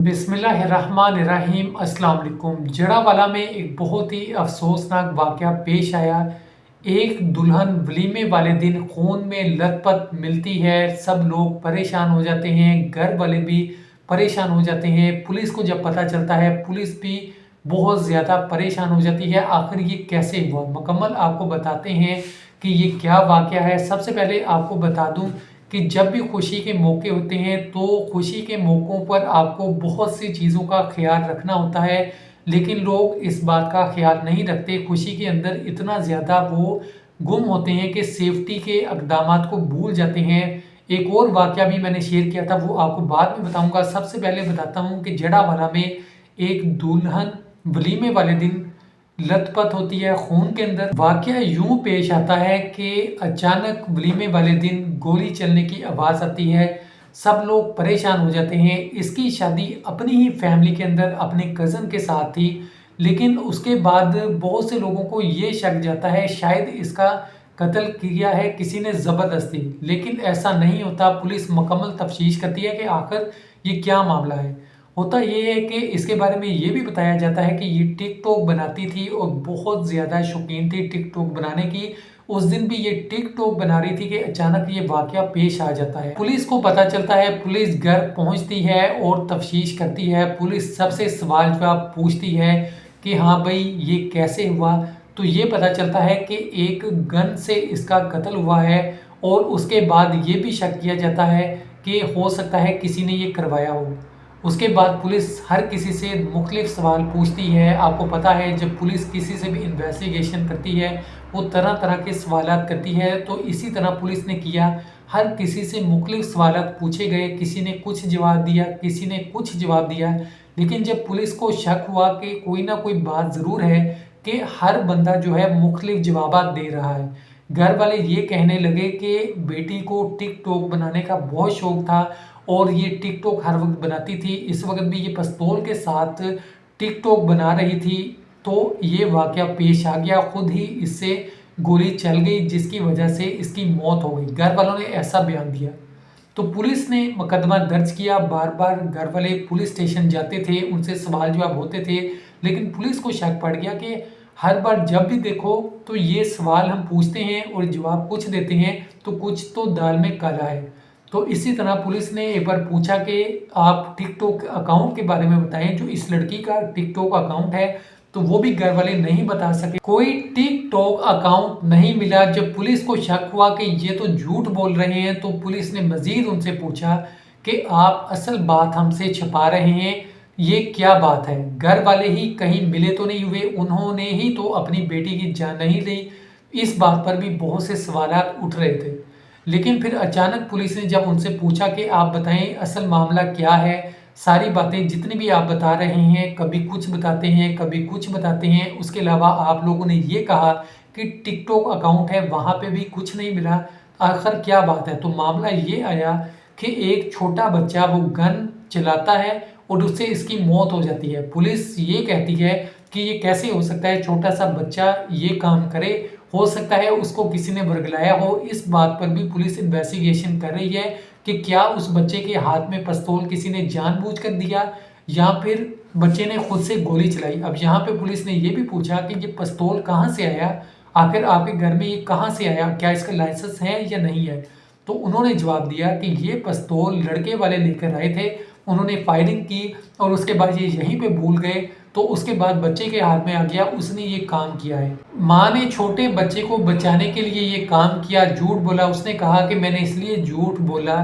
बिस्मिल्लाहिर्रहमानिर्रहीम। अस्सलाम वालेकुम। जड़ावाला में एक बहुत ही अफसोसनाक वाक़या पेश आया। एक दुल्हन वलीमे वाले दिन खून में लथपथ मिलती है, सब लोग परेशान हो जाते हैं, घर वाले भी परेशान हो जाते हैं। पुलिस को जब पता चलता है, पुलिस भी बहुत ज़्यादा परेशान हो जाती है। आखिर ये कैसे हुआ, मुकम्मल आपको बताते हैं कि ये क्या वाक़या है। सबसे पहले आपको बता दूं कि जब भी खुशी के मौके होते हैं तो खुशी के मौक़ों पर आपको बहुत सी चीज़ों का ख्याल रखना होता है, लेकिन लोग इस बात का ख्याल नहीं रखते। खुशी के अंदर इतना ज़्यादा वो गुम होते हैं कि सेफ्टी के इक़दामात को भूल जाते हैं। एक और वाक़या भी मैंने शेयर किया था, वो आपको बाद में बताऊंगा। सबसे पहले बताता हूँ कि जड़ावाला में एक दुल्हन वलीमे वाले दिन लथपथ होती है खून के अंदर। वाकया यूं पेश आता है कि अचानक वलीमे वाले दिन गोली चलने की आवाज़ आती है, सब लोग परेशान हो जाते हैं। इसकी शादी अपनी ही फैमिली के अंदर अपने कज़न के साथ थी, लेकिन उसके बाद बहुत से लोगों को ये शक जाता है शायद इसका कत्ल किया है किसी ने ज़बरदस्ती, लेकिन ऐसा नहीं होता। पुलिस मुकम्मल तफ्तीश करती है कि आखिर ये क्या मामला है। होता ये है कि इसके बारे में ये भी बताया जाता है कि ये टिकटॉक बनाती थी और बहुत ज़्यादा शौकीन थी टिकटॉक बनाने की। उस दिन भी ये टिकटॉक बना रही थी कि अचानक ये वाकया पेश आ जाता है। पुलिस को पता चलता है, पुलिस घर पहुंचती है और तफ्तीश करती है। पुलिस सबसे सवाल जवाब पूछती है कि हाँ भाई ये कैसे हुआ। तो ये पता चलता है कि एक गन से इसका कत्ल हुआ है, और उसके बाद ये भी शक किया जाता है कि हो सकता है किसी ने ये करवाया हो। उसके बाद पुलिस हर किसी से मुख्तलिफ सवाल पूछती है। आपको पता है जब पुलिस किसी से भी इन्वेस्टिगेशन करती है वो तरह तरह के सवालात करती है, तो इसी तरह पुलिस ने किया। हर किसी से मुख्तलिफ सवालात पूछे गए, किसी ने कुछ जवाब दिया, किसी ने कुछ जवाब दिया। लेकिन जब पुलिस को शक हुआ कि कोई ना कोई बात ज़रूर है कि हर बंदा जो है मुख्तलिफ जवाबात दे रहा है, घर वाले ये कहने लगे कि बेटी को टिकटॉक बनाने का बहुत शौक था और ये टिकटॉक हर वक्त बनाती थी। इस वक्त भी ये पिस्तौल के साथ टिकटॉक बना रही थी। तो ये वाकया पेश आ गया, खुद ही इससे गोली चल गई जिसकी वजह से इसकी मौत हो गई। घर वालों ने ऐसा बयान दिया। तो पुलिस ने मुकदमा दर्ज किया। बार बार घर वाले पुलिस स्टेशन जाते थे, उनसे सवाल जवाब होते थे, लेकिन पुलिस को शक पड़ गया कि हर बार जब भी देखो तो ये सवाल हम पूछते हैं और जवाब कुछ देते हैं, तो कुछ तो दाल में काला है। तो इसी तरह पुलिस ने एक बार पूछा कि आप टिकटॉक अकाउंट के बारे में बताएं, जो इस लड़की का टिकटॉक अकाउंट है। तो वो भी घर वाले नहीं बता सके, कोई टिकटॉक अकाउंट नहीं मिला। जब पुलिस को शक हुआ कि ये तो झूठ बोल रहे हैं, तो पुलिस ने मजीद उनसे पूछा कि आप असल बात हमसे छिपा रहे हैं, ये क्या बात है। घर वाले ही कहीं मिले तो नहीं हुए, उन्होंने ही तो अपनी बेटी की जान नहीं ली। इस बात पर भी बहुत से सवालात उठ रहे थे। लेकिन फिर अचानक पुलिस ने जब उनसे पूछा कि आप बताएं असल मामला क्या है, सारी बातें जितनी भी आप बता रहे हैं, कभी कुछ बताते हैं कभी कुछ बताते हैं, उसके अलावा आप लोगों ने ये कहा कि टिकटॉक अकाउंट है, वहाँ पे भी कुछ नहीं मिला, आखिर क्या बात है। तो मामला ये आया कि एक छोटा बच्चा वो गन चलाता है और उससे इसकी मौत हो जाती है। पुलिस ये कहती है कि ये कैसे हो सकता है, छोटा सा बच्चा ये काम करे, हो सकता है उसको किसी ने वर्गलाया हो। इस बात पर भी पुलिस इन्वेस्टिगेशन कर रही है कि क्या उस बच्चे के हाथ में पिस्तौल किसी ने जानबूझकर दिया या फिर बच्चे ने खुद से गोली चलाई। अब यहाँ पे पुलिस ने ये भी पूछा कि ये पिस्तौल कहाँ से आया, आखिर आपके घर में ये कहाँ से आया, क्या इसका लाइसेंस है या नहीं है। तो उन्होंने जवाब दिया कि ये पिस्तौल लड़के वाले लेकर आए थे, उन्होंने फायरिंग की और उसके बाद ये यहीं पे भूल गए, तो उसके बाद बच्चे के हाथ में आ गया, उसने ये काम किया है। माँ ने छोटे बच्चे को बचाने के लिए ये काम किया, झूठ बोला। उसने कहा कि मैंने इसलिए झूठ बोला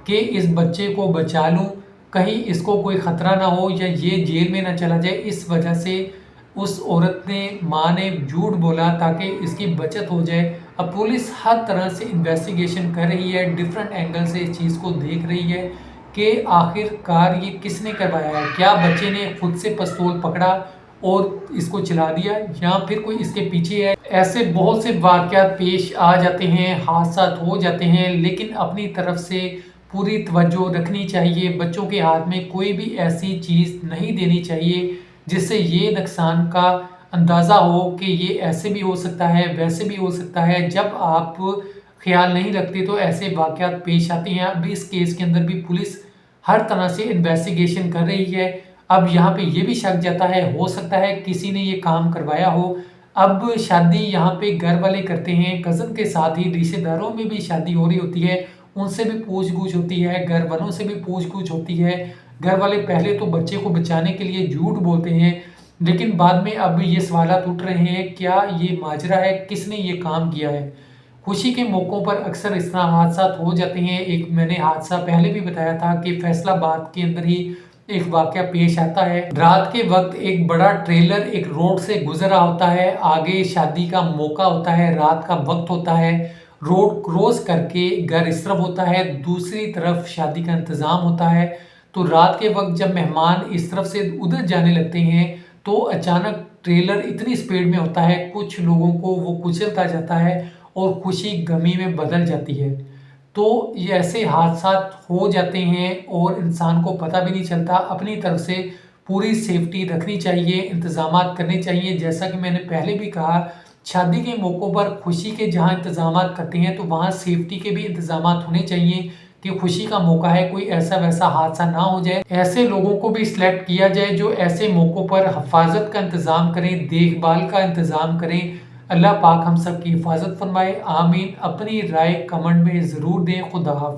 कि इस बच्चे को बचा लूँ, कहीं इसको कोई ख़तरा ना हो या ये जेल में ना चला जाए। इस वजह से उस औरत ने, माँ ने झूठ बोला ताकि इसकी बचत हो जाए। अब पुलिस हर तरह से इन्वेस्टिगेशन कर रही है, डिफरेंट एंगल से इस चीज़ को देख रही है कि आखिरकार ये किसने करवाया है। क्या बच्चे ने खुद से पिस्तौल पकड़ा और इसको चला दिया या फिर कोई इसके पीछे है। ऐसे बहुत से वाक़यात पेश आ जाते हैं, हादसात हो जाते हैं, लेकिन अपनी तरफ से पूरी तवज्जो रखनी चाहिए। बच्चों के हाथ में कोई भी ऐसी चीज़ नहीं देनी चाहिए जिससे ये नुकसान का अंदाज़ा हो कि ये ऐसे भी हो सकता है, वैसे भी हो सकता है। जब आप ख्याल नहीं रखते तो ऐसे वाक़यात पेश आती हैं। अभी इस केस के अंदर भी पुलिस हर तरह से इन्वेस्टिगेशन कर रही है। अब यहाँ पे ये भी शक जाता है, हो सकता है किसी ने ये काम करवाया हो। अब शादी यहाँ पे घर वाले करते हैं, कज़न के साथ ही रिश्तेदारों में भी शादी हो रही होती है, उनसे भी पूछ-गूछ होती है, घर वालों से भी पूछ-गूछ होती है। घर वाले पहले तो बच्चे को बचाने के लिए झूठ बोलते हैं, लेकिन बाद में अब ये सवालात उठ रहे हैं, क्या ये माजरा है, किसने ये काम किया है? खुशी के मौक़ों पर अक्सर इस तरह हादसात हो जाते हैं। एक मैंने हादसा पहले भी बताया था कि फैसलाबाद के अंदर ही एक वाक़या पेश आता है। रात के वक़्त एक बड़ा ट्रेलर एक रोड से गुज़र रहा होता है, आगे शादी का मौका होता है, रात का वक़्त होता है, रोड क्रॉस करके घर इस तरफ होता है, दूसरी तरफ शादी का इंतज़ाम होता है। तो रात के वक़्त जब मेहमान इस तरफ से उधर जाने लगते हैं, तो अचानक ट्रेलर इतनी स्पीड में होता है, कुछ लोगों को वो कुचलता जाता है और खुशी गमी में बदल जाती है। तो ये ऐसे हादसात हो जाते हैं और इंसान को पता भी नहीं चलता। अपनी तरफ से पूरी सेफ्टी रखनी चाहिए, इंतज़ामात करने चाहिए। जैसा कि मैंने पहले भी कहा, शादी के मौक़ों पर खुशी के जहाँ इंतज़ामात करते हैं, तो वहाँ सेफ्टी के भी इंतज़ामात होने चाहिए कि खुशी का मौका है, कोई ऐसा-वैसा हादसा ना हो जाए। ऐसे लोगों को भी सिलेक्ट किया जाए जो ऐसे मौक़ों पर हिफ़ाज़त का इंतज़ाम करें, देखभाल का इंतज़ाम करें। अल्लाह पाक हम सब की हिफ़ाज़त फ़रमाए, आमीन। अपनी राय कमेंट में ज़रूर दें। खुदा हाफ़िज़।